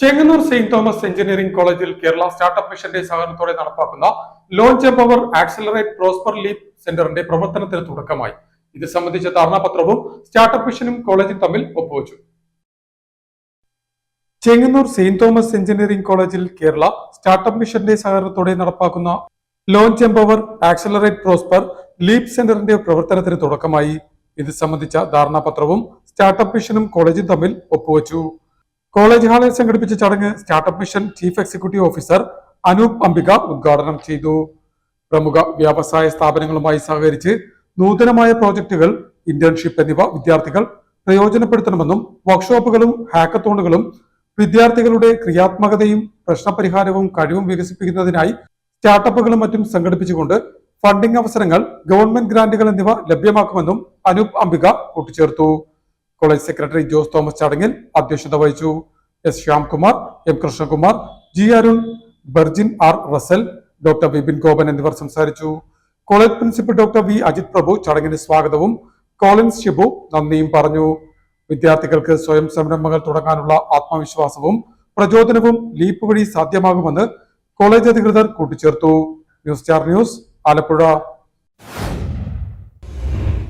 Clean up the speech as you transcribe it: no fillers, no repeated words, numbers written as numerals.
Chengannur Saint Thomas engineering കോളേജിൽ Kerala startup മിഷന്റെ സഹകരണത്തോടെ നടപ്പാക്കുന്ന launch empower accelerate prosper leap സെന്ററിന്റെ പ്രവർത്തനത്തിന് തുടക്കമായി. ഇത് സംബന്ധിച്ച ധാരണാപത്രവും സ്റ്റാർട്ടപ്പ് മിഷനും കോളേജും തമ്മിൽ ഒപ്പുവച്ചു. ചെങ്ങന്നൂർ സെയിന്റ് തോമസ് എഞ്ചിനീയറിംഗ് കോളേജിൽ കേരള സ്റ്റാർട്ടപ്പ് മിഷന്റെ സഹകരണത്തോടെ നടപ്പാക്കുന്ന launch empower accelerate prosper leap സെന്ററിന്റെ പ്രവർത്തനത്തിന് തുടക്കമായി. ഇത് സംബന്ധിച്ച ധാരണാപത്രവും സ്റ്റാർട്ടപ്പ് മിഷനും കോളേജും തമ്മിൽ ഒപ്പുവച്ചു. കോളേജ് ഹാളിൽ സംഘടിപ്പിച്ച ചടങ്ങ് startup mission chief executive officer Anoop Ambika ഉദ്ഘാടനം ചെയ്തു. പ്രമുഖ വ്യവസായ സ്ഥാപനങ്ങളുമായി സഹകരിച്ച് നൂതനമായ പ്രോജക്ടുകൾ, ഇന്റേൺഷിപ്പ് എന്നിവ വിദ്യാർത്ഥികൾ പ്രയോജനപ്പെടുത്തണമെന്നും വർക്ക്ഷോപ്പുകളും ഹാക്കത്തോണുകളും വിദ്യാർത്ഥികളുടെ ക്രിയാത്മകതയും പ്രശ്നപരിഹാരവും കഴിവും വികസിപ്പിക്കുന്നതിനായി സ്റ്റാർട്ടപ്പുകളും മറ്റും സംഘടിപ്പിച്ചുകൊണ്ട് ഫണ്ടിംഗ് അവസരങ്ങൾ, ഗവൺമെന്റ് ഗ്രാന്റുകൾ എന്നിവ ലഭ്യമാക്കുമെന്നും അനൂപ് അംബിക കൂട്ടിച്ചേർത്തു. കോളേജ് സെക്രട്ടറി ജോസ് തോമസ് ചടങ്ങിൽ അധ്യക്ഷത വഹിച്ചു. S Shyamkumar, M Krishnakumar, G Arun, Berjin R Russel, doctor Vipin Gopan എന്നിവർ സംസാരിച്ചു. College principal doctor V Ajith Prabhu ചടങ്ങിന് സ്വാഗതവും കോളിൻസ് ഷിബു നന്ദിയും പറഞ്ഞു. വിദ്യാർത്ഥികൾക്ക് സ്വയം സംരംഭങ്ങൾ തുടങ്ങാനുള്ള ആത്മവിശ്വാസവും പ്രചോദനവും ലീപ്പ് വഴി സാധ്യമാകുമെന്ന് കോളേജ് അധികൃതർ കൂട്ടിച്ചേർത്തു. News star news, Alappuzha.